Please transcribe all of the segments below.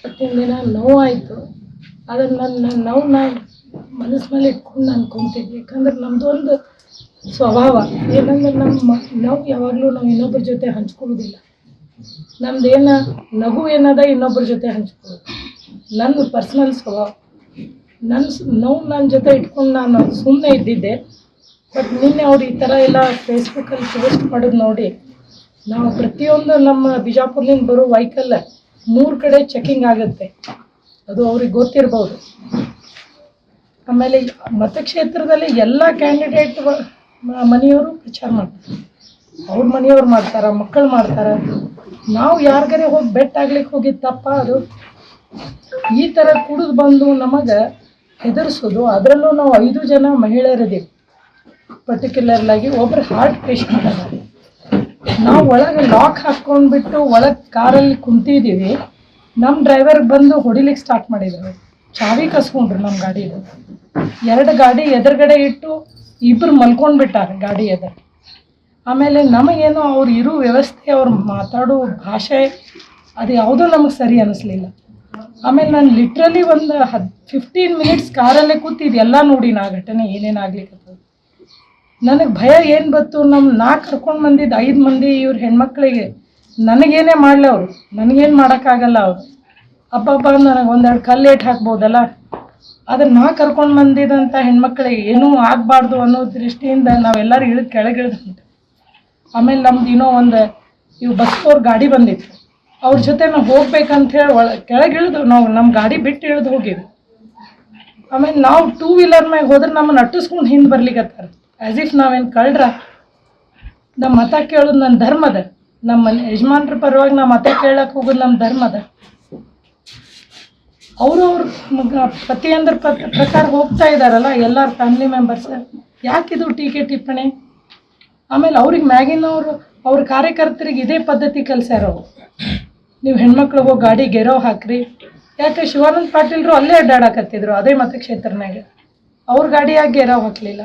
ಇವತ್ತಿನ ದಿನ ನೋವಾಯಿತು. ಅದನ್ನು ನನ್ನ ನೋವನ್ನ ಮನಸ್ಸಿನಲ್ಲಿ ಇಟ್ಕೊಂಡು ನಾನು ಕುಂತಿದ್ದೆ. ಯಾಕಂದ್ರೆ ನಮ್ಮದು ಒಂದು ಸ್ವಭಾವ ಏನಂದ್ರೆ ನಾವು ಯಾವಾಗಲೂ ನಾವು ಇನ್ನೊಬ್ಬರ ಜೊತೆ ಹಂಚ್ಕೊಳ್ಳೋದಿಲ್ಲ. ನಮ್ದೇನು ನಗು ಏನದ ಇನ್ನೊಬ್ಬರ ಜೊತೆ ಹಂಚ್ಕೊಳ್ಳೋದು ನನ್ನ ಪರ್ಸ್ನಲ್ ಸ್ವಭಾವ. ನೋವು ನನ್ನ ಜೊತೆ ಇಟ್ಕೊಂಡು ನಾನು ಸುಮ್ಮನೆ ಇದ್ದಿದ್ದೆ. ಬಟ್ ನಿನ್ನೆ ಅವ್ರು ಈ ಥರ ಎಲ್ಲ ಫೇಸ್ಬುಕ್ಕಲ್ಲಿ ಪೋಸ್ಟ್ ಮಾಡೋದು ನೋಡಿ ನಾವು ಪ್ರತಿಯೊಂದು ನಮ್ಮ ಬಿಜಾಪುರದಿಂದ ಬರೋ ವೆಹಿಕಲ್ 3 ಕಡೆ ಚೆಕಿಂಗ್ ಆಗುತ್ತೆ. ಅದು ಅವ್ರಿಗೆ ಗೊತ್ತಿರ್ಬೋದು. ಆಮೇಲೆ ಮತಕ್ಷೇತ್ರದಲ್ಲಿ ಎಲ್ಲ ಕ್ಯಾಂಡಿಡೇಟ್ ಮನೆಯವರು ಪ್ರಚಾರ ಮಾಡ್ತಾರೆ, ಅವ್ರ ಮನೆಯವ್ರು ಮಾಡ್ತಾರೆ, ಮಕ್ಕಳು ಮಾಡ್ತಾರೆ. ನಾವು ಯಾರಿಗಾರೆ ಹೋಗಿ ಬೆಟ್ಟಾಗ್ಲಿಕ್ಕೆ ಹೋಗಿದ್ದು ತಪ್ಪ ಅದು. ಈ ಥರ ಕುಡಿದು ಬಂದು ನಮಗೆ ಹೆದರ್ಸೋದು. ಅದರಲ್ಲೂ ನಾವು 5 ಜನ ಮಹಿಳೆಯರಿದ್ದೀವಿ. ಪರ್ಟಿಕ್ಯುಲರ್ಲಾಗಿ ಒಬ್ಬರು ಹಾರ್ಟ್ ಪೇಷಂಟ್ ಅದ. ನಾವು ಒಳಗೆ ಲಾಕ್ ಹಾಕ್ಕೊಂಡ್ಬಿಟ್ಟು ಒಳಗೆ ಕಾರಲ್ಲಿ ಕುಂತಿದ್ದೀವಿ. ನಮ್ಮ ಡ್ರೈವರ್ ಬಂದು ಹೊಡಿಲಿಕ್ಕೆ ಸ್ಟಾರ್ಟ್ ಮಾಡಿದರು. ಚಾವಿ ಕಸ್ಕೊಂಡ್ರು ನಮ್ಮ ಗಾಡಿದು. 2 ಗಾಡಿ ಎದುರುಗಡೆ ಇಟ್ಟು ಇಬ್ಬರು ಮಲ್ಕೊಂಡ್ಬಿಟ್ಟಾರೆ ಗಾಡಿ ಎದುರು. ಆಮೇಲೆ ನಮಗೇನೋ ಅವ್ರು ಇರೋ ವ್ಯವಸ್ಥೆ, ಅವ್ರು ಮಾತಾಡೋ ಭಾಷೆ ಅದು ಯಾವುದೂ ನಮಗೆ ಸರಿ ಅನ್ನಿಸ್ಲಿಲ್ಲ. ಆಮೇಲೆ ನಾನು ಲಿಟ್ರಲಿ ಒಂದು 15 ಮಿನಿಟ್ಸ್ ಕಾರಲ್ಲೇ ಕೂತಿದ್ದು ಎಲ್ಲ ನೋಡಿ ನಾ ಘಟನೆ ಏನೇನಾಗ್ಲಿಕ್ಕೆ. ನನಗೆ ಭಯ ಏನು ಬತ್ತು, ನಾ ಕರ್ಕೊಂಡು ಬಂದಿದ್ದು 5 ಮಂದಿ ಇವ್ರ ಹೆಣ್ಮಕ್ಳಿಗೆ ನನಗೇನೇ ಮಾಡಲಿ, ಅವರು ನನಗೇನು ಮಾಡೋಕ್ಕಾಗಲ್ಲ. ಅವರು ಅಬ್ಬಬ್ಬ ನನಗೆ 1-2 ಕಲ್ಲು ಏಟು ಹಾಕ್ಬೋದಲ್ಲ. ಆದರೆ ನಾ ಕರ್ಕೊಂಡು ಬಂದಿದ್ದಂಥ ಹೆಣ್ಮಕ್ಳಿಗೆ ಏನೂ ಆಗಬಾರ್ದು ಅನ್ನೋ ದೃಷ್ಟಿಯಿಂದ ನಾವೆಲ್ಲರೂ ಕೆಳಗಿಳಿದು. ಆಮೇಲೆ ನಮ್ದು ಇನ್ನೂ ಒಂದು ಬಸ್ಸವ್ರ ಗಾಡಿ ಬಂದಿತ್ತು. ಅವ್ರ ಜೊತೆ ನಾವು ಹೋಗ್ಬೇಕಂತ ಹೇಳಿ ಕೆಳಗಿಳಿದು ನಾವು ನಮ್ಮ ಗಾಡಿ ಬಿಟ್ಟು ಇಳಿದು ಹೋಗಿವಿ. ಆಮೇಲೆ ನಾವು 2 ವೀಲರ್ ಮ್ಯಾಗ ಹೋದ್ರೆ ನಮ್ಮನ್ನು ಅಟ್ಟಿಸ್ಕೊಂಡು ಹಿಂದೆ ಬರ್ಲಿಕ್ಕತ್ತಾರೆ. ಆ್ಯಸ್ ಇಫ್ ನಾವೇನು ಕಳ್ರ. ನಮ್ಮ ಮತ ಕೇಳೋದು ನನ್ನ ಧರ್ಮದ. ನಮ್ಮ ಯಜಮಾನ್ರ ಪರವಾಗಿ ನಾವು ಮತ ಕೇಳಕ್ಕೆ ಹೋಗೋದು ನಮ್ಮ ಧರ್ಮದ. ಅವ್ರ ಪತಿಯಂದ್ರ ಪ್ರಕಾರ ಹೋಗ್ತಾ ಇದ್ದಾರಲ್ಲ ಎಲ್ಲರ ಫ್ಯಾಮಿಲಿ ಮೆಂಬರ್ಸ್. ಯಾಕಿದು ಟೀಕೆ ಟಿಪ್ಪಣಿ? ಆಮೇಲೆ ಅವ್ರಿಗೆ ಮ್ಯಾಗಿನವರು ಅವ್ರ ಕಾರ್ಯಕರ್ತರಿಗೆ ಇದೇ ಪದ್ಧತಿ ಕಲಿಸ್ಯಾರವು. ನೀವು ಹೆಣ್ಮಕ್ಳಿಗೆ ಹೋಗಿ ಗಾಡಿ ಗೆರೋ ಹಾಕ್ರಿ. ಯಾಕೆ ಶಿವಾನಂದ ಪಾಟೀಲ್ರು ಅಲ್ಲೇ ಅಡ್ಡಾಡಕತ್ತಿದ್ರು ಅದೇ ಮತಕ್ಷೇತ್ರನಾಗ. ಅವ್ರ ಗಾಡಿಯಾಗಿ ಗೆರೋ ಹಾಕಲಿಲ್ಲ.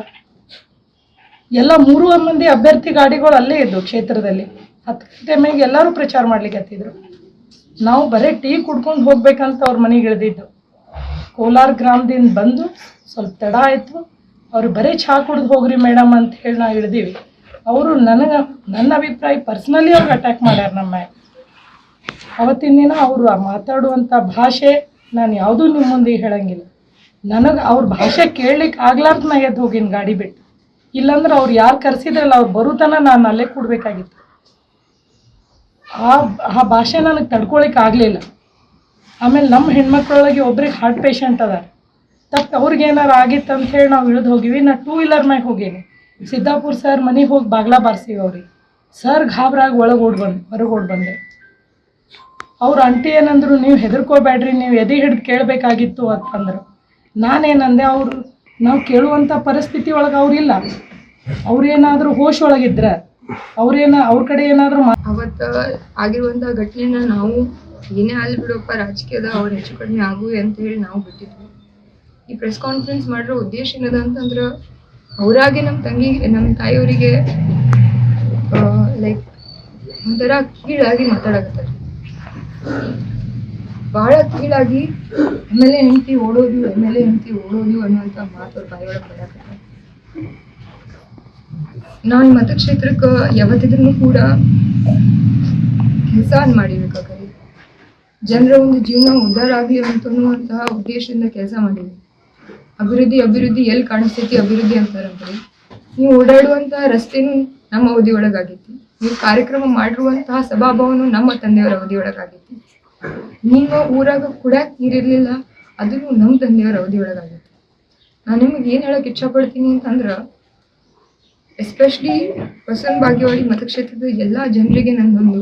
ಎಲ್ಲ 3 ಮಂದಿ ಅಭ್ಯರ್ಥಿ ಗಾಡಿಗಳು ಅಲ್ಲೇ ಇದ್ದವು ಕ್ಷೇತ್ರದಲ್ಲಿ. 10 ಗಂಟೆ ಮೇಲೆ ಎಲ್ಲರೂ ಪ್ರಚಾರ ಮಾಡ್ಲಿಕ್ಕತ್ತಿದ್ರು. ನಾವು ಬರೀ ಟೀ ಕುಡ್ಕೊಂಡು ಹೋಗ್ಬೇಕಂತ ಅವ್ರ ಮನೆಗೆ ಇಳಿದಿದ್ದು. ಕೋಲಾರ ಗ್ರಾಮದಿಂದ ಬಂದು ಸ್ವಲ್ಪ ತಡ ಆಯಿತು. ಅವ್ರು ಬರೀ ಚಹಾ ಕುಡ್ದು ಹೋಗ್ರಿ ಮೇಡಮ್ ಅಂತ ಹೇಳಿ ನಾವು ಇಳಿದೀವಿ. ಅವರು ನನ್ನ ಅಭಿಪ್ರಾಯ ಪರ್ಸ್ನಲಿ ಅವ್ರಿಗೆ ಅಟ್ಯಾಕ್ ಮಾಡ್ಯಾರ ನಮ್ಮ ಮ್ಯಾಗ. ಅವತ್ತಿನ ದಿನ ಅವರು ಮಾತಾಡುವಂಥ ಭಾಷೆ ನಾನು ಯಾವುದೂ ನಿಮ್ಮ ಮುಂದೆ ಹೇಳಂಗಿಲ್ಲ. ನನಗೆ ಅವ್ರ ಭಾಷೆ ಕೇಳಲಿಕ್ಕೆ ಆಗ್ಲಾರ್ದು ನಾ ಎದ್ದು ಹೋಗಿನ ಗಾಡಿ ಬಿಟ್ಟು. ಇಲ್ಲಾಂದ್ರೆ ಅವ್ರು ಯಾರು ಕರೆಸಿದ್ರಲ್ಲ ಅವ್ರು ಬರುತನ ನಾನು ಅಲ್ಲೇ ಕೊಡಬೇಕಾಗಿತ್ತು. ಆ ಭಾಷೆ ನನಗೆ ತಡ್ಕೊಳಿಕ್ಕೆ ಆಗಲಿಲ್ಲ. ಆಮೇಲೆ ನಮ್ಮ ಹೆಣ್ಮಕ್ಳೊಳಗೆ ಒಬ್ರಿಗೆ ಹಾರ್ಟ್ ಪೇಷಂಟ್ ಅದ. ತಪ್ಪು ಅವ್ರಿಗೆ ಏನಾರು ಆಗಿತ್ತು ಅಂತ ಹೇಳಿ ನಾವು ಇಳಿದು ಹೋಗಿವಿ. ನಾ 2 ವೀಲರ್ ಮ್ಯಾಗ ಹೋಗೀನಿ. ಸಿದ್ದಾಪುರ ಸರ್ ಮನೆಗೆ ಹೋಗಿ ಬಾಗ್ಲ ಬಾರಿಸಿವಿ ಅವ್ರಿಗೆ. ಸರ್ ಘಾಬ್ರಾಗಿ ಹೊರಗೆ ಓಡ್ ಬಂದೆ. ಅವ್ರ ಆಂಟಿ ಏನಂದ್ರು, ನೀವು ಹೆದರ್ಕೋಬೇಡ್ರಿ, ನೀವು ಎದೆ ಹಿಡಿದು ಕೇಳಬೇಕಾಗಿತ್ತು ಅಂತಂದರು. ನಾನೇನಂದೆ, ನಾವು ಕೇಳುವಂಥ ಪರಿಸ್ಥಿತಿ ಒಳಗೆ ಅವ್ರಿಲ್ಲ. ಅವ್ರೇನಾದರೂ ಹೋಶ್ ಒಳಗಿದ್ರೆ ಅವ್ರ ಕಡೆ ಏನಾದರೂ ಅವತ್ತು ಆಗಿರುವಂಥ ಘಟನೆನ ನಾವು ಏನೇ ಅಲ್ಲಿ ಬಿಡೋಪ್ಪ ರಾಜಕೀಯದ ಅವ್ರು ಹೆಚ್ಚು ಕಡಿಮೆ ಆಗುವೆ ಅಂತ ಹೇಳಿ ನಾವು ಬಿಟ್ಟಿದ್ವಿ. ಈ ಪ್ರೆಸ್ ಕಾನ್ಫರೆನ್ಸ್ ಮಾಡಿರೋ ಉದ್ದೇಶ ಏನದ ಅಂತಂದ್ರೆ ಅವರಾಗೆ ನಮ್ಮ ತಾಯಿಯವರಿಗೆ ಲೈಕ್ ಒಂಥರ ಕೀಳಾಗಿ ಮಾತಾಡಕತ್ತಾರೆ. ಭಾಳ ಕೀಳಾಗಿ MLA ಹೆಂಡತಿ ಓಡೋದು ಅನ್ನುವಂಥ ಮಾತು ಅವ್ರ ಬಾಯಿಯೊಳಗೆ ಬರಾಕತ್ತಾರೆ. ನಾವು ಈ ಮತಕ್ಷೇತ್ರಕ್ಕೆ ಯಾವತ್ತಿದ್ರೂ ಕೂಡ ಕೆಲಸ ಮಾಡಿರ್ಬೇಕಾಗ್ತದೆ. ಜನರ ಒಂದು ಜೀವನ ಉದ್ಧಾರ ಆಗಲಿ ಅಂತನ್ನುವಂತಹ ಉದ್ದೇಶದಿಂದ ಕೆಲಸ ಮಾಡಿದ್ವಿ. ಅಭಿವೃದ್ಧಿ ಎಲ್ಲಿ ಕಾಣಿಸ್ತೈತಿ ಅಭಿವೃದ್ಧಿ ಅಂತಾರಂತಾರೆ. ನೀವು ಓಡಾಡುವಂತಹ ರಸ್ತೆನೂ ನಮ್ಮ ಅವಧಿ ಒಳಗಾಗೈತಿ. ನೀವು ಕಾರ್ಯಕ್ರಮ ಮಾಡಿರುವಂತಹ ಸಭಾಭವನು ನಮ್ಮ ತಂದೆಯವರ ಅವಧಿ ಒಳಗಾಗೈತಿ. ನಿಮ್ಮ ಊರಾಗ ಕುಡ್ಯಾಕ್ ನೀರಿರಲಿಲ್ಲ, ಅದನ್ನು ನಮ್ಮ ತಂದೆಯವರ ಅವಧಿ ಒಳಗಾಗೈತಿ. ನಾನು ನಿಮಗೆ ಏನು ಹೇಳಕ್ಕೆ ಇಷ್ಟಪಡ್ತೀನಿ ಅಂತಂದ್ರೆ, ಎಸ್ಪೆಷಲಿ ಬಸವನ ಬಾಗೇವಾಡಿ ಮತಕ್ಷೇತ್ರದ ಎಲ್ಲ ಜನರಿಗೆ ನನ್ನೊಂದು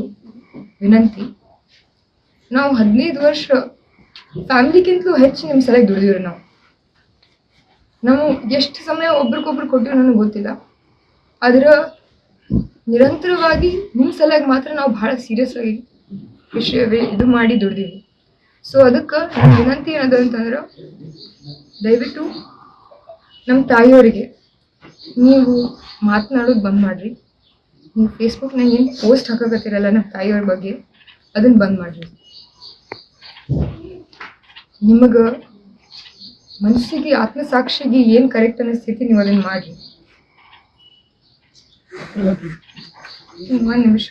ವಿನಂತಿ. ನಾವು 15 ವರ್ಷ ಫ್ಯಾಮಿಲಿಗಿಂತಲೂ ಹೆಚ್ಚು ನಿಮ್ಮ ಸಲಕ್ಕೆ ದುಡಿದಿವ್ರಿ. ನಾವು ಎಷ್ಟು ಸಮಯ ಒಬ್ರಿಗೊಬ್ರು ಕೊಟ್ಟಿವಿ ನನಗೆ ಗೊತ್ತಿಲ್ಲ. ಆದ್ರೆ ನಿರಂತರವಾಗಿ ನಿಮ್ಮ ಸಲಕ್ಕೆ ಮಾತ್ರ ನಾವು ಭಾಳ ಸೀರಿಯಸ್ ಆಗಿ ಇದು ಮಾಡಿ ದುಡ್ದೀವಿ. ಸೊ ಅದಕ್ಕೆ ನನ್ನ ವಿನಂತಿ ಏನದ ಅಂತಂದ್ರೆ, ದಯವಿಟ್ಟು ನಮ್ಮ ತಾಯಿಯವರಿಗೆ ನೀವು ಮಾತನಾಡೋದು ಬಂದ್ ಮಾಡಿರಿ. ನೀವು ಫೇಸ್ಬುಕ್ನಾಗ ಏನು ಪೋಸ್ಟ್ ಹಾಕಕತ್ತೀರಲ್ಲ ನಮ್ಮ ತಾಯಿಯವ್ರ ಬಗ್ಗೆ, ಅದನ್ನು ಬಂದ್ ಮಾಡಿರಿ. ನಿಮಗೆ ಮನಸ್ಸಿಗೆ ಆತ್ಮಸಾಕ್ಷಿಗೆ ಏನು ಕರೆಕ್ಟ್ ಅನ್ನಿಸ್ತೈತಿ ನೀವು ಅದನ್ನು ಮಾಡಿರಿ. ಒಂದು ನಿಮಿಷ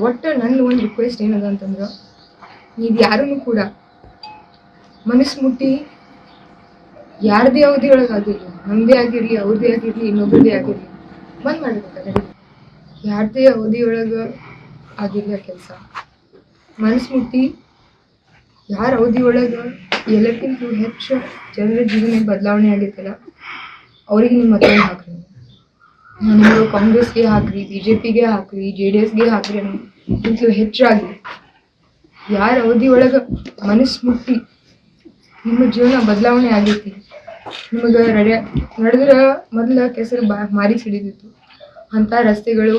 ಒಟ್ಟು ನನ್ನ ಒಂದು ರಿಕ್ವೆಸ್ಟ್ ಏನದ ಅಂತಂದ್ರೆ, ನೀವು ಯಾರೂ ಕೂಡ ಮನಸ್ಸು ಮುಟ್ಟಿ ಯಾರದೇ ಯಾವುದೇ ಒಳಗಾಗಿರಲಿ, ನಮ್ಮದೇ ಆಗಿರಲಿ, ಅವ್ರದ್ದೇ ಆಗಿರಲಿ, ಇನ್ನೊಬ್ಬರದೇ ಆಗಿರಲಿ, ಬಂದ್ ಮಾಡಬೇಕಾದ್ರೆ ಯಾರದೇ ಅವಧಿ ಒಳಗೆ ಆಗಿರಲಿ ಆ ಕೆಲಸ ಮನಸ್ಸು ಮುಟ್ಟಿ ಯಾರ ಅವಧಿ ಒಳಗೆ ಎಲ್ಲಕ್ಕಿಂತ ಹೆಚ್ಚು ಜನರ ಜೀವನ ಬದಲಾವಣೆ ಆಗೈತಲ್ಲ ಅವ್ರಿಗೆ ನಿಮ್ಮ ಮತವನ್ನು ಹಾಕ್ರಿ. ನೀವು ಕಾಂಗ್ರೆಸ್ಗೆ ಹಾಕ್ರಿ, BJPಗೆ ಹಾಕ್ರಿ, JDSಗೆ ಹಾಕ್ರಿ, ಅನ್ನೋಕ್ಕಿಂತಲೂ ಹೆಚ್ಚಾಗಿ ಯಾರ ಅವಧಿ ಒಳಗೆ ಮನಸ್ಸು ಮುಟ್ಟಿ ನಿಮ್ಮ ಜೀವನ ಬದಲಾವಣೆ ಆಗೈತಿ, ನಿಮಗೆ ನಡೆದ್ರೆ ಮೊದಲ ಕೆಸರು ಮಾರಿ ಸಿಡಿದಿತ್ತು ಅಂಥ ರಸ್ತೆಗಳು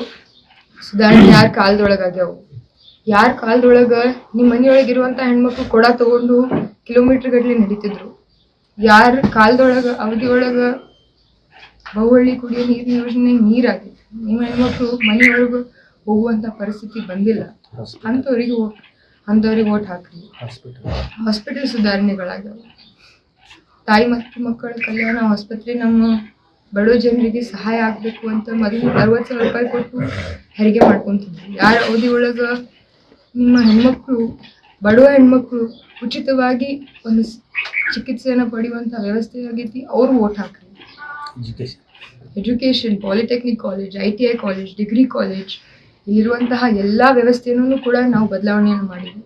ಸುಧಾರಣೆ ಯಾರ ಕಾಲದೊಳಗಾಗ್ಯಾವು. ಯಾರ ಕಾಲದೊಳಗೆ ನಿಮ್ಮ ಮನೆಯೊಳಗಿರುವಂಥ ಹೆಣ್ಮಕ್ಳು ಕೊಡ ತಗೊಂಡು ಕಿಲೋಮೀಟರ್ ಗಟ್ಟಲೆ ನಡೀತಿದ್ರು. ಯಾರ ಕಾಲದೊಳಗೆ ಅವಧಿ ಒಳಗೆ ಬಹುಹಳ್ಳಿ ಕುಡಿಯೋ ನೀರಿನ ಯೋಜನೆ ನೀರಾಗೈತಿ. ನಿಮ್ಮ ಹೆಣ್ಮಕ್ಳು ಮನೆಯೊಳಗೆ ಹೋಗುವಂಥ ಪರಿಸ್ಥಿತಿ ಬಂದಿಲ್ಲ. ಅಂಥವ್ರಿಗೆ ಓಟ್ ಹಾಕ್ರಿ. ಹಾಸ್ಪಿಟಲ್ ಸುಧಾರಣೆಗಳಾಗ್ಯಾವ. ತಾಯಿ ಮತ್ತು ಮಕ್ಕಳ ಕಲ್ಯಾಣ ಆಸ್ಪತ್ರೆ ನಮ್ಮ ಬಡ ಜನರಿಗೆ ಸಹಾಯ ಆಗಬೇಕು ಅಂತ ಮೊದಲು 60,000 ರೂಪಾಯಿ ಕೊಟ್ಟು ಹೆರಿಗೆ ಮಾಡ್ಕೊತಿದ್ವಿ. ಯಾರ ಅವಧಿ ಒಳಗೆ ನಿಮ್ಮ ಹೆಣ್ಮಕ್ಳು, ಬಡವ ಹೆಣ್ಮಕ್ಳು ಉಚಿತವಾಗಿ ಒಂದು ಚಿಕಿತ್ಸೆಯನ್ನು ಪಡೆಯುವಂಥ ವ್ಯವಸ್ಥೆ ಆಗೈತಿ, ಅವ್ರು ಓಟ್ ಹಾಕ್ರಿ. Education, polytechnic college, ITI college, degree college, ಇಲ್ಲಿರುವಂತಹ ಎಲ್ಲ ವ್ಯವಸ್ಥೆನೂ ಕೂಡ ನಾವು ಬದಲಾವಣೆಯನ್ನು ಮಾಡಿದ್ವಿ.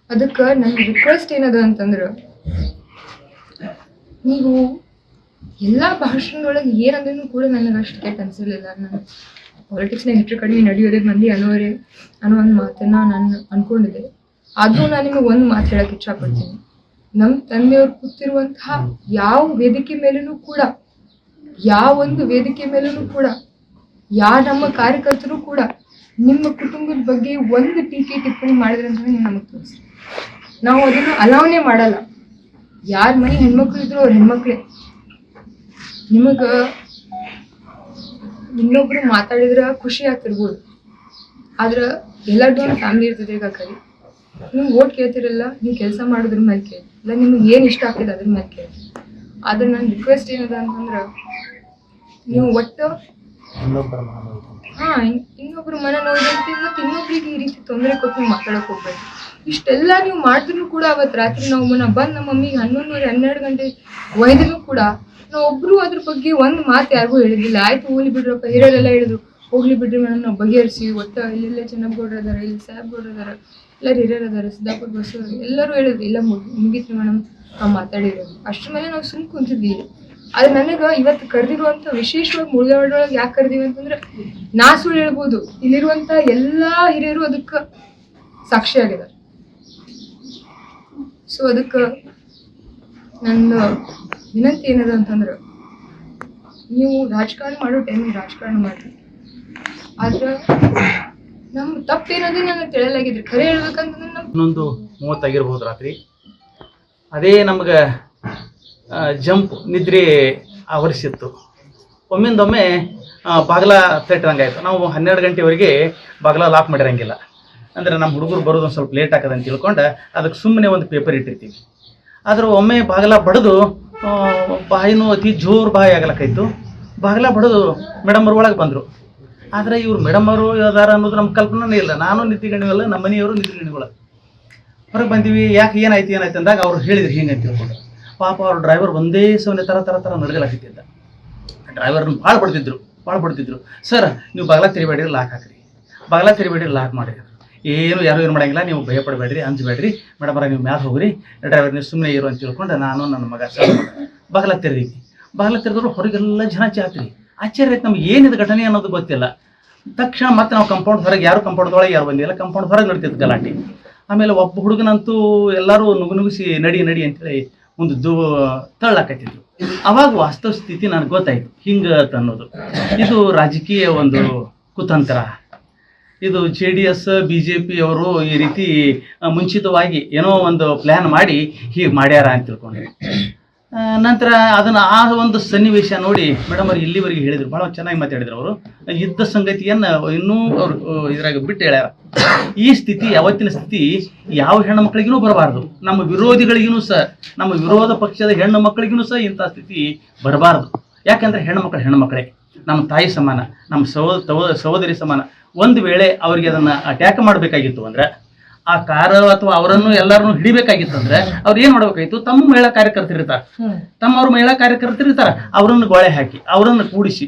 ಅದಕ್ಕೆ ನನ್ನ ರಿಕ್ವೆಸ್ಟ್ ಏನದ ಅಂತಂದ್ರೆ, ನೀವು ಎಲ್ಲ ಭಾಷಣದೊಳಗೆ ಏನಂದ್ರೂ ಕೂಡ ನನಗೆ ಅಷ್ಟು ಕೆಟ್ಟ ಅನಿಸಿರಲಿಲ್ಲ. ನಾನು ಪಾಲಿಟಿಕ್ಸ್ನಾಗ ಹೆಚ್ಚು ಕಡಿಮೆ ನಡೆಯೋದಕ್ಕೆ ಮಂದಿ ಅನ್ನೋ ಒಂದು ಮಾತನ್ನು ನಾನು ಅಂದ್ಕೊಂಡಿದ್ದೆ. ಆದರೂ ನಾನು ನಿಮಗೆ ಒಂದು ಮಾತು ಹೇಳಕ್ಕೆ ಇಷ್ಟಪಡ್ತೀನಿ. ನಮ್ಮ ತಂದೆಯವ್ರು ಕೂತಿರುವಂತಹ ಯಾವ ವೇದಿಕೆ ಮೇಲೂ ಕೂಡ, ಯಾವೊಂದು ವೇದಿಕೆ ಮೇಲೂ ಕೂಡ, ನಮ್ಮ ಕಾರ್ಯಕರ್ತರು ಕೂಡ ನಿಮ್ಮ ಕುಟುಂಬದ ಬಗ್ಗೆ ಒಂದು ಟೀಕೆ ಟಿಪ್ಪಣಿ ಮಾಡಿದ್ರೆ ಅಂತ ನೀವು ನಮಗೆ ತೋರಿಸ್ರಿ. ನಾವು ಅದನ್ನು ಅಲಾವಣೆ ಮಾಡಲ್ಲ. ಯಾರ ಮನೆ ಹೆಣ್ಮಕ್ಳು ಇದ್ರು ಅವ್ರ ಹೆಣ್ಮಕ್ಳೇ. ನಿಮಗೆ ಇನ್ನೊಬ್ರು ಮಾತಾಡಿದ್ರೆ ಖುಷಿ ಆಗ್ತಿರ್ಬೋದು, ಆದ್ರೆ ಎಲ್ಲರದ್ದು ಒಂದು ಫ್ಯಾಮಿಲಿ ಇರ್ತದೆ. ಈಗ ಕರಿ ನೀವು ಓಟ್ ಕೇಳ್ತಿರಲ್ಲ, ನೀವು ಕೆಲಸ ಮಾಡೋದ್ರ ಮೇಲೆ ಕೇಳಿ, ಇಲ್ಲ ನಿಮ್ಗೆ ಏನು ಇಷ್ಟ ಆಗ್ತದೆ ಅದ್ರ ಮೇಲೆ ಕೇಳಿ. ಆದ್ರೆ ನನ್ನ ರಿಕ್ವೆಸ್ಟ್ ಏನದ ಅಂತಂದ್ರೆ, ನೀವು ಒಟ್ಟು ಇನ್ನೊಬ್ರು ಮನ ನೋಡ್ಬೇಕು ಮತ್ತು ಇನ್ನೊಬ್ರಿಗೆ ಈ ರೀತಿ ತೊಂದರೆ ಕೊಟ್ಟು ನೀವು ಮಾತಾಡೋಕೆ ಹೋಗ್ಬೇಕು. ಇಷ್ಟೆಲ್ಲ ನೀವು ಮಾಡಿದ್ರು ಕೂಡ ಅವತ್ತು ರಾತ್ರಿ ನಾವು ಬಂದು ನಮ್ಮ ಮಮ್ಮಿಗೆ 11-12 ಗಂಟೆ ಒಯ್ದ್ರೂ ಕೂಡ ನಾವು ಒಬ್ರು ಅದ್ರ ಬಗ್ಗೆ ಒಂದು ಮಾತು ಯಾರಿಗೂ ಹೇಳಿದ್ದಿಲ್ಲ. ಆಯ್ತು ಹೋಗ್ಲಿ ಬಿಡ್ರಪ್ಪ, ಹಿರಿಯರೆಲ್ಲ ಹೇಳಿದ್ರು ಹೋಗ್ಲಿ ಬಿಡ್ರಿ ಮೇಡಮ್, ನಾವು ಬಗೆಹರಿಸಿ ಒಟ್ಟು ಇಲ್ಲೆಲ್ಲ ಚೆನ್ನಪ್ಪಗೌಡ್ರು ಅದಾರ, ಇಲ್ಲಿ ಸಾಹೇಬ್ಗೌಡ್ರು ಅದಾರ, ಎಲ್ಲರೂ ಹಿರಿಯರು ಅದಾರ, ಸಿದ್ದಾಪುರ ಬಸ್ಸು ಎಲ್ಲರೂ ಹೇಳಿದ್ರು ಇಲ್ಲ ಮುಗೀತ್ರಿ ಮೇಡಮ್ ನಾವು ಮಾತಾಡಿರೋದು. ಅಷ್ಟ್ರ ಮೇಲೆ ನಾವು ಸುಮ್ಮನೆ ಕುಂತಿದ್ವಿ. ಆದ್ರೆ ನನಗೆ ಇವತ್ತು ಕರೆದಿರುವಂಥ ವಿಶೇಷವಾಗಿ ಮುಳಗಡೊಳಗೆ ಯಾಕೆ ಕರೆದೀವಿ ಅಂತಂದ್ರೆ, ನಾ ಸುಳ್ಳು ಹೇಳ್ಬೋದು, ಇಲ್ಲಿರುವಂಥ ಎಲ್ಲ ಹಿರಿಯರು ಅದಕ್ಕೆ ಸಾಕ್ಷಿಯಾಗಿದ್ದಾರೆ. ಸೊ ಅದಕ್ಕೆ ನನ್ನ ವಿನಂತಿ ಏನದ ಅಂತಂದ್ರೆ, ನೀವು ರಾಜಕಾರಣ ಮಾಡೋ ಟೈಮಿಗೆ ರಾಜಕಾರಣ ಮಾಡಿರಿ. ಆದ್ರೆ ನಮ್ಮ ತಪ್ಪೇನೋದೇ ನನಗೆ ತಿಳಿಯಲಾಗಿದ್ರಿ. ಖರೆ ಹೇಳ್ಬೇಕಂತಂದ್ರೆ ಇನ್ನೊಂದು 30 ಆಗಿರ್ಬೋದು ರಾತ್ರಿ. ಅದೇ ನಮ್ಗೆ ಜಂಪ್ ನಿದ್ರೆ ಆವರಿಸಿತ್ತು. ಒಮ್ಮಿಂದೊಮ್ಮೆ ಬಾಗಿಲ ತಟ್ಟಿದಂಗೆ ಆಯಿತು. ನಾವು 12 ಗಂಟೆವರೆಗೆ ಬಾಗಿಲ ಲಾಕ್ ಮಾಡಿರಂಗಿಲ್ಲ. ಅಂದರೆ ನಮ್ಮ ಹುಡುಗರು ಬರೋದು ಒಂದು ಸ್ವಲ್ಪ ಲೇಟ್ ಆಗ್ತದೆ ಅಂತ ತಿಳ್ಕೊಂಡು ಅದಕ್ಕೆ ಸುಮ್ಮನೆ ಒಂದು ಪೇಪರ್ ಇಟ್ಟಿರ್ತೀವಿ. ಆದ್ರೆ ಒಮ್ಮೆ ಬಾಗಿಲ ಬಡಿದು ಬಾಯಿನೂ ಅತಿ ಜೋರು ಬಾಯಿ ಆಗಲಕ್ಕಾಯ್ತು. ಬಾಗಿಲ ಬಡಿದು ಮೇಡಮ್ ಅವ್ರ ಒಳಗೆ ಬಂದರು. ಆದರೆ ಇವ್ರು ಮೇಡಮ್ ಅವರು ಅದಾರ ಅನ್ನೋದು ನಮ್ಮ ಕಲ್ಪನೆ ಇಲ್ಲ. ನಾನು ನಿದ್ರೆಗಣಿವಲ್ಲ, ನಮ್ಮ ಮನೆಯವರು ನಿದ್ರೆಗಣಿಗಳ. ಹೊರಗೆ ಬಂದೀವಿ, ಯಾಕೆ ಏನಾಯ್ತು ಅಂದಾಗ ಅವ್ರು ಹೇಳಿದ್ರು ಹಿಂಗೆ ಅಂತ ತಿಳ್ಕೊಂಡು. ಪಾಪ ಅವ್ರ ಡ್ರೈವರ್ ಒಂದೇ ಸವನೆ ಥರ ನಡ್ಗಲಾಗ್ತಿದ್ದ. ಡ್ರೈವರ್ನ ಭಾಳ ಬಡ್ತಿದ್ರು. ಸರ್ ನೀವು ಬಾಗಿಲ ತೆರಿಬೇಡ್ರಿ, ಲಾಕ್ ಹಾಕ್ರಿ, ಬಾಗಿಲ ತೆರಿಬೇಡ್ರಿ, ಲಾಕ್ ಮಾಡಿರಿ. ಯಾರು ಮಾಡಂಗಿಲ್ಲ, ನೀವು ಭಯ ಪಡಬೇಡ್ರಿ, ಅಂಜಬೇಡ್ರಿ, ಮೇಡಮರ ನೀವು ಮ್ಯಾಲೆ ಹೋಗ್ರಿ, ಡ್ರೈವರ್ ನೀವು ಸುಮ್ಮನೆ ಇರು ಅಂತ ತಿಳ್ಕೊಂಡು ನಾನು ನನ್ನ ಮಗ ಬಾಗಿಲ ತೆರೆದೀವಿ. ಬಾಗಿಲ ತೆರೆದ್ರು ಹೊರಗೆಲ್ಲ ಜನ ಚಾತ್ರಿ. ಆಶ್ಚರ್ಯ ಆಯ್ತು, ನಮ್ಗೆ ಏನಿದೆ ಘಟನೆ ಅನ್ನೋದು ಗೊತ್ತಿಲ್ಲ. ತಕ್ಷಣ ಮತ್ತೆ ನಾವು ಕಂಪೌಂಡ್ ಹೊರಗೆ, ಯಾರು ಕಂಪೌಂಡ್ ಒಳಗೆ ಯಾರು ಬಂದಿಲ್ಲ, ಕಂಪೌಂಡ್ ಹೊರಗೆ ನಡ್ತಿತ್ತು ಗಲಾಟೆ. ಆಮೇಲೆ ಒಬ್ಬ ಹುಡುಗನಂತೂ ಎಲ್ಲರೂ ನುಗ್ಗಿಸಿ ನಡಿ ಅಂತೇಳಿ ಒಂದು ತಳ್ಳಾಕತ್ತಿದ್ರು. ಅವಾಗ ವಾಸ್ತವ ಸ್ಥಿತಿ ನನಗೆ ಗೊತ್ತಾಯ್ತು ಹಿಂಗೆ ಅನ್ನೋದು. ಇದು ರಾಜಕೀಯ ಒಂದು ಕುತಂತ್ರ. ಇದು JDS BJP ಅವರು ಈ ರೀತಿ ಮುಂಚಿತವಾಗಿ ಏನೋ ಒಂದು ಪ್ಲ್ಯಾನ್ ಮಾಡಿ ಹೀಗೆ ಮಾಡ್ಯಾರ ಅಂತ ತಿಳ್ಕೊಂಡ್ರಿ. ನಂತರ ಅದನ್ನು ಆ ಒಂದು ಸನ್ನಿವೇಶ ನೋಡಿ ಮೇಡಮ್ ಅವ್ರು ಇಲ್ಲಿವರೆಗೆ ಹೇಳಿದರು, ಭಾಳ ಚೆನ್ನಾಗಿ ಮಾತಾಡಿದ್ರು ಅವರು. ಇದ್ದ ಸಂಗತಿಯನ್ನು ಇನ್ನೂ ಅವರು ಇದ್ರಾಗ ಬಿಟ್ಟು ಹೇಳ್ಯಾರ. ಈ ಸ್ಥಿತಿ, ಯಾವತ್ತಿನ ಸ್ಥಿತಿ ಯಾವ ಹೆಣ್ಣು ಮಕ್ಕಳಿಗೂ ಬರಬಾರ್ದು. ನಮ್ಮ ವಿರೋಧಿಗಳಿಗೂ ಸಹ, ನಮ್ಮ ವಿರೋಧ ಪಕ್ಷದ ಹೆಣ್ಣು ಮಕ್ಕಳಿಗೂ ಸಹ ಇಂಥ ಸ್ಥಿತಿ ಬರಬಾರ್ದು. ಯಾಕಂದರೆ ಹೆಣ್ಣು ಮಕ್ಕಳೇ ನಮ್ಮ ತಾಯಿ ಸಮಾನ, ನಮ್ಮ ಸಹೋದರಿ ಸಮಾನ. ಒಂದು ವೇಳೆ ಅವರಿಗೆ ಅದನ್ನು ಅಟ್ಯಾಕ್ ಮಾಡಬೇಕಾಗಿತ್ತು ಅಂದರೆ, ಆ ಕಾರ ಅಥವಾ ಅವರನ್ನು ಎಲ್ಲರನ್ನು ಹಿಡಿಬೇಕಾಗಿತ್ತು ಅಂದ್ರೆ ಅವ್ರು ಏನ್ ಮಾಡ್ಬೇಕಾಗಿತ್ತು, ತಮ್ಮ ಮಹಿಳಾ ಕಾರ್ಯಕರ್ತರಿರ್ತಾರೆ, ಅವ್ರ ಮಹಿಳಾ ಕಾರ್ಯಕರ್ತರಿರ್ತಾರೆ, ಅವರನ್ನು ಗೋಳೆ ಹಾಕಿ ಅವರನ್ನು ಕೂಡಿಸಿ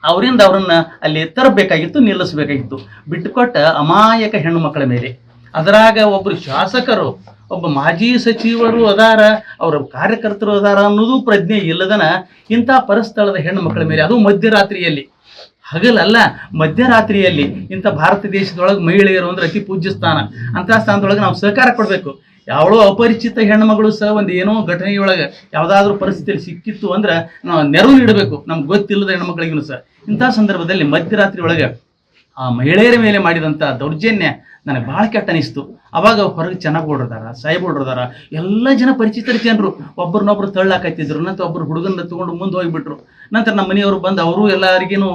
ಅವರಿಂದ ಅವರನ್ನ ಅಲ್ಲಿ ತರಬೇಕಾಗಿತ್ತು, ನಿಲ್ಲಿಸಬೇಕಾಗಿತ್ತು. ಬಿಟ್ಟುಕೊಟ್ಟ ಅಮಾಯಕ ಹೆಣ್ಣು ಮಕ್ಕಳ ಮೇಲೆ, ಅದರಾಗ ಒಬ್ಬರು ಶಾಸಕರು, ಒಬ್ಬ ಮಾಜಿ ಸಚಿವರು ಅದಾರ, ಅವರ ಕಾರ್ಯಕರ್ತರು ಅದಾರ ಅನ್ನೋದು ಪ್ರಜ್ಞೆ ಇಲ್ಲದನ ಇಂಥ ಪರಸ್ಥಳದ ಹೆಣ್ಣು ಮಕ್ಕಳ ಮೇಲೆ, ಅದು ಮಧ್ಯರಾತ್ರಿಯಲ್ಲಿ, ಹಗಲಲ್ಲ ಮಧ್ಯರಾತ್ರಿಯಲ್ಲಿ ಇಂಥ ಭಾರತ ದೇಶದೊಳಗೆ ಮಹಿಳೆಯರು ಅಂದ್ರೆ ಅತಿ ಪೂಜ್ಯ ಸ್ಥಾನ. ಅಂಥ ಸ್ಥಾನದೊಳಗೆ ನಾವು ಸಹಕಾರ ಕೊಡಬೇಕು. ಯಾವಳೋ ಅಪರಿಚಿತ ಹೆಣ್ಣುಮಗಳು ಸಹ ಒಂದು ಏನೋ ಘಟನೆಯೊಳಗೆ ಯಾವುದಾದ್ರೂ ಪರಿಸ್ಥಿತಿಯಲ್ಲಿ ಸಿಕ್ಕಿತ್ತು ಅಂದ್ರೆ ನಾವು ನೆರವು ನೀಡಬೇಕು, ನಮ್ಗೆ ಗೊತ್ತಿಲ್ಲದ ಹೆಣ್ಮಕ್ಳಿಗೂ ಸಹ. ಇಂಥ ಸಂದರ್ಭದಲ್ಲಿ ಮಧ್ಯರಾತ್ರಿ ಒಳಗೆ ಆ ಮಹಿಳೆಯರ ಮೇಲೆ ಮಾಡಿದಂಥ ದೌರ್ಜನ್ಯ ನನಗೆ ಭಾಳ ಕೆಟ್ಟ ಅನಿಸ್ತು. ಅವಾಗ ಹೊರಗೆ ಚೆನ್ನಾಗಿ ಓಡಿದಾರ, ಸಾಹೇಬ್ರದಾರ, ಎಲ್ಲ ಜನ ಪರಿಚಿತರ ಜನರು ಒಬ್ಬರನ್ನೊಬ್ರು ತಳ್ಳಾಕತ್ತಿದ್ರು. ನಂತರ ಒಬ್ಬರು ಹುಡುಗನ ತಗೊಂಡು ಮುಂದೆ ಹೋಗಿಬಿಟ್ರು. ನಂತರ ನಮ್ಮ ಮನೆಯವರು ಬಂದು ಅವರು ಎಲ್ಲರಿಗೂ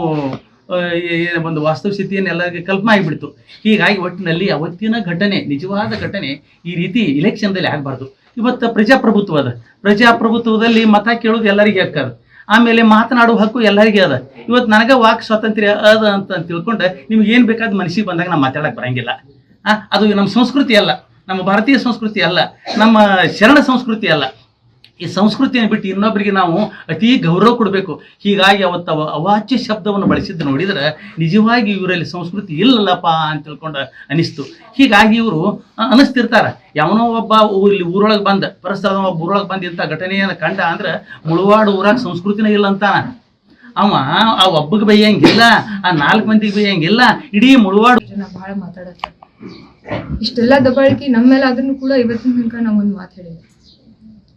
ಒಂದು ವಾಸ್ತವ ಸ್ಥಿತಿಯನ್ನು ಎಲ್ಲರಿಗೆ ಕಲ್ಪನೆ ಆಗಿಬಿಡ್ತು. ಹೀಗಾಗಿ ಒಟ್ಟಿನಲ್ಲಿ ಅವತ್ತಿನ ಘಟನೆ, ನಿಜವಾದ ಘಟನೆ ಈ ರೀತಿ ಇಲೆಕ್ಷನ್ದಲ್ಲಿ ಆಗಬಾರ್ದು. ಇವತ್ತು ಪ್ರಜಾಪ್ರಭುತ್ವದಲ್ಲಿ ಮತ ಕೇಳೋದು ಎಲ್ಲರಿಗೆ ಹಕ್ಕದ, ಆಮೇಲೆ ಮಾತನಾಡುವ ಹಕ್ಕು ಎಲ್ಲರಿಗೆ ಅದ. ಇವತ್ತು ನನಗೆ ವಾಕ್ ಸ್ವಾತಂತ್ರ್ಯ ಅದ ಅಂತ ತಿಳ್ಕೊಂಡು ನಿಮ್ಗೆ ಏನು ಬೇಕಾದ ಮನಸ್ಸಿಗೆ ಬಂದಾಗ ನಾವು ಮಾತಾಡಕ್ಕೆ ಬರಂಗಿಲ್ಲ. ಅದು ನಮ್ಮ ಸಂಸ್ಕೃತಿ ಅಲ್ಲ, ನಮ್ಮ ಭಾರತೀಯ ಸಂಸ್ಕೃತಿ ಅಲ್ಲ, ನಮ್ಮ ಶರಣ ಸಂಸ್ಕೃತಿ ಅಲ್ಲ. ಈ ಸಂಸ್ಕೃತಿಯನ್ನು ಬಿಟ್ಟು ಇನ್ನೊಬ್ಬರಿಗೆ ನಾವು ಅತೀ ಗೌರವ ಕೊಡಬೇಕು. ಹೀಗಾಗಿ ಅವತ್ತು ಅವಾಚ್ಯ ಶಬ್ದವನ್ನು ಬಳಸಿದ್ದು ನೋಡಿದ್ರೆ ನಿಜವಾಗಿ ಇವರಲ್ಲಿ ಸಂಸ್ಕೃತಿ ಇಲ್ಲಲ್ಲಪ್ಪ ಅಂತ ತಿಳ್ಕೊಂಡು ಅನಿಸ್ತು. ಹೀಗಾಗಿ ಇವರು ಅನಿಸ್ತಿರ್ತಾರೆ, ಯಾವನೋ ಒಬ್ಬ ಇಲ್ಲಿ ಊರೊಳಗೆ ಬಂದ ಪರಸ್ಥಳದ ಒಬ್ಬ ಊರೊಳಗೆ ಬಂದು ಇಂಥ ಘಟನೆಯನ್ನು ಕಂಡ ಅಂದ್ರೆ ಮುಳುವಾಡು ಊರಾಗ ಸಂಸ್ಕೃತಿನೇ ಇಲ್ಲ ಅಂತಾನ. ಆ ಒಬ್ಬಗೆ ಬೈಯಂಗಿಲ್ಲ, ಆ 4 ಮಂದಿಗೆ ಬೈಯಂಗಿಲ್ಲ, ಇಡೀ ಮುಳುವಾಡು ಜನ ಭಾಳ ಮಾತಾಡತ್ತಾರೆ. ಇಷ್ಟೆಲ್ಲ ದಬ್ಬಾಳಿಕೆ ನಮ್ಮ ಮೇಲೆ ಅದನ್ನು ಕೂಡ ಇವತ್ತಿನ ತನಕ ನಾವು ಒಂದು ಮಾತು ಹೇಳಿದ್ವಿ.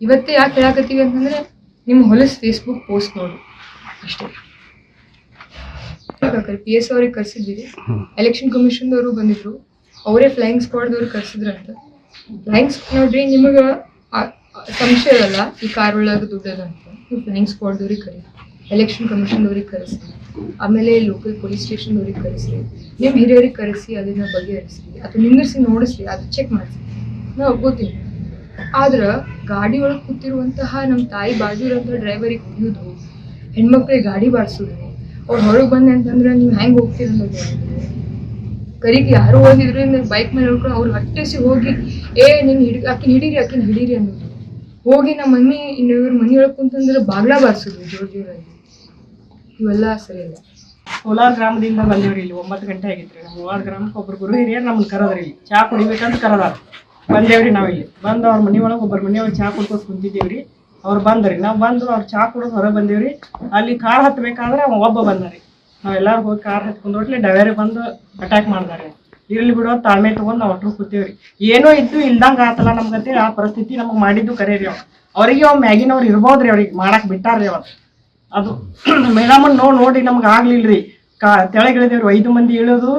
ಇವತ್ತೇ ಯಾಕೆ ಹೇಳಕತ್ತೀವಿ ಅಂತಂದ್ರೆ ನಿಮ್ಮ ಹೊಲಸು ಫೇಸ್ಬುಕ್ ಪೋಸ್ಟ್ ನೋಡಿ ಅಷ್ಟೇ. PS ಅವ್ರಿಗೆ ಕರ್ಸಿದ್ವಿ, ಎಲೆಕ್ಷನ್ ಕಮಿಷನ್ದವರು ಬಂದಿದ್ರು, ಅವರೇ ಫ್ಲೈಯಿಂಗ್ ಸ್ಕ್ವಾಡ್ದವ್ರು ಕರ್ಸಿದ್ರಂತ. ಫ್ಲೈಯಿಂಗ್ ನೋಡ್ರಿ, ನಿಮಗೆ ಸಂಶಯವಲ್ಲ ಈ ಕಾರ್ ಒಳಗೆ ದುಡ್ಡದ ಅಂತ, ನೀವು ಫ್ಲೈಯಿಂಗ್ ಸ್ಕ್ವಾಡ್ದವ್ರಿಗೆ ಕರಿ, ಎಲೆಕ್ಷನ್ ಕಮಿಷನ್ದವ್ರಿಗೆ ಕರೆಸ್ರಿ, ಆಮೇಲೆ ಲೋಕಲ್ ಪೊಲೀಸ್ ಸ್ಟೇಷನ್ದವ್ರಿಗೆ ಕರೆಸ್ರಿ, ನಿಮ್ಮ ಹಿರಿಯರಿಗೆ ಕರೆಸಿ ಅದನ್ನ ಬಗೆಹರಿಸ್ರಿ, ಅಥವಾ ನಿಂದಿರ್ಸಿ ನೋಡಿಸ್ರಿ, ಅದು ಚೆಕ್ ಮಾಡಿಸಿ, ನಾವು ಒಪ್ಕೋತೀನಿ. ಆದ್ರೆ ಗಾಡಿ ಒಳಗೆ ಕೂತಿರುವಂತಹ ನಮ್ಮ ತಾಯಿ ಬಾಜು ಇರೋಂಥ ಡ್ರೈವರಿಗೆ ಹೊಡೆಯೋದು, ಹೆಣ್ಮಕ್ಳಿಗೆ ಗಾಡಿ ಬಾಡಿಸೋದು, ಅವ್ರು ಹೊರಗೆ ಬಂದೆ ಅಂತಂದ್ರೆ ನೀವು ಹೆಂಗೆ ಹೋಗ್ತಿರಲ್ಲ ಕರಿಗೆ ಯಾರು ಹೋಗಿದ್ರು ಬೈಕ್ ಮೇಲೆ ಹೇಳ್ಕೊಂಡು ಅವ್ರು ಹಟ್ಟಿಸಿ ಹೋಗಿ ಆಕಿನ ಹಿಡೀರಿ ಅನ್ನೋದು. ಹೋಗಿ ನಮ್ಮ ಮಮ್ಮಿ ಇವ್ರ ಮನೆಯೊಳಗೆ ಕುಂತಂದ್ರೆ ಬಾಗ್ಲಾ ಬಾರಿಸೋದು ಜೋರಾಗಿ. ಇವೆಲ್ಲ ಸರಿ ಇಲ್ಲ. ಕೋಲಾರ ಗ್ರಾಮದಿಂದ ಬಂದೇವ್ರಿ. ಇಲ್ಲಿ 9 ಗಂಟೆ ಆಗಿದ್ರಿ. ನಮ್ಮ ಕೋಲಾರ ಗ್ರಾಮಕ್ಕೆ ಒಬ್ರು ಗುರು ಹಿರಿಯರು ನಮ್ಮನ್ನು ಕರೆದ್ರಿ. ಇಲ್ಲಿ ಚಹಾ ಕುಡಿಬೇಕಂತ ಕರೆದಾರ. ಬಂದೇವ್ರಿ. ನಾವು ಇಲ್ಲಿ ಬಂದು ಅವ್ರ ಮನೆಯೊಳಗೆ ಒಬ್ಬರ ಮನೆಯೊಳಗೆ ಚಹಾ ಕುಡ್ಕೋತ ಕುಂತಿದ್ದೇವ್ರಿ. ಅವ್ರು ಬಂದ್ರಿ. ನಾವು ಬಂದು ಅವ್ರು ಚಹಾ ಕುಡಿದು ಹೊರಗೆ ಬಂದೇವ್ರಿ. ಅಲ್ಲಿ ಕಾರ್ ಹತ್ತಬೇಕಾದ್ರೆ ಒಬ್ಬ ಬಂದ್ರಿ. ನಾವೆಲ್ಲರೂ ಹೋಗಿ ಕಾರ್ ಹತ್ಕೊಂಡು ಹೋಟ್ಲಿ ಡವೇರಿ ಬಂದು ಅಟ್ಯಾಕ್ ಮಾಡಿದಾರೆ. ಇರ್ಲಿ ಬಿಡೋ ತಾಳ್ಮೆ ತೊಗೊಂಡು ನಾವು ಒಟ್ಟರು ಕೂತೀವ್ರಿ. ಏನೋ ಇದ್ದು ಇಲ್ದಂಗೆ ಆತಲ್ಲ ನಮ್ಗಂತೆ ಆ ಪರಿಸ್ಥಿತಿ ನಮಗೆ ಮಾಡಿದ್ದು ಕರೀರಿ. ಅವ್ರಿಗೆ ಅವ್ ಮ್ಯಾಗಿನವ್ರು ಇರ್ಬೋದ್ರಿ, ಅವ್ರಿಗೆ ಮಾಡಕ್ಕೆ ಬಿಟ್ಟಾರ್ರಿ ಅವತ್ತು. ಅದು ಮೇಡಮನ್ನು ನೋಡಿ ನಮ್ಗೆ ಆಗ್ಲಿಲ್ರಿ. ತೆಳಗಿಳಿದೇವ್ರಿ. 5 ಮಂದಿ ಇಳಿದು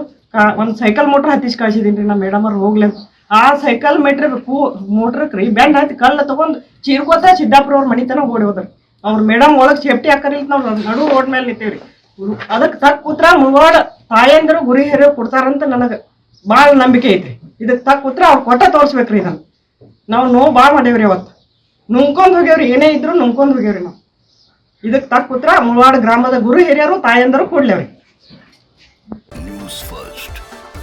ಒಂದು ಸೈಕಲ್ ಮೋಟ್ರ್ ಹತ್ತಿಸಿ ಕಳ್ಸಿದೀನಿ ರೀ ನಮ್ಮ ಮೇಡಮವ್ರು ಹೋಗ್ಲಿ ಅಂತ. ಆ ಸೈಕಲ್ ಮೋಟ್ರಕ್ಕೆ ರೀ ಬೆಂಡ್ ಹತ್ತಿ ಕಲ್ಲು ತೊಗೊಂಡು ಚೀರ್ಕೋತ ಸಿದ್ದಾಪುರ ಅವ್ರ ಮನಿತನ ಓಡಿ ಹೋದ್ರಿ. ಅವ್ರ ಮೇಡಮ್ ಒಳಗೆ ಸೇಫ್ಟಿ ಹಾಕರಿಲ್ಲ, ನಾವು ನಡು ರೋಡ್ ಮೇಲೆ ನಿಂತೇವ್ರಿ. ಅದಕ್ಕೆ ತಕ್ಕ ಕೂತ್ರ ಮುಳುವಾಡ ತಾಯಂದ್ರು ಗುರಿ ಹಿರಿಯರು ಕೊಡ್ತಾರಂತ ನನಗೆ ಭಾಳ ನಂಬಿಕೆ ಐತ್ರಿ. ಇದಕ್ಕೆ ತಕ್ಕ ಕೂತ್ರ ಅವ್ರು ಕೊಟ್ಟ ತೋರಿಸ್ಬೇಕ್ರಿ. ನಾವು ನೋವು ಭಾಳ ಮಾಡೇವ್ರಿ. ಅವತ್ತು ನುಂಗ್ಕೊಂಡು ಹೋಗ್ಯವ್ರಿ, ಏನೇ ಇದ್ರು ನುಂಗ್ಕೊಂಡು ಹೋಗ್ಯವ್ರಿ. ನಾವು ಇದಕ್ಕೆ ತಕ್ಕ ಕೂತ್ರ ಮುಳುವಾಡ ಗ್ರಾಮದ ಗುರು ಹಿರಿಯರು ತಾಯಂದರು ಕೊಡ್ಲೇವ್ರಿ. ನ್ಯೂಸ್ ಫಸ್ಟ್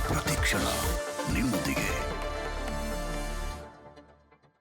ಪ್ರತಿಕ್ಷಣ ನಿಮ್ಮೊಂದಿಗೆ.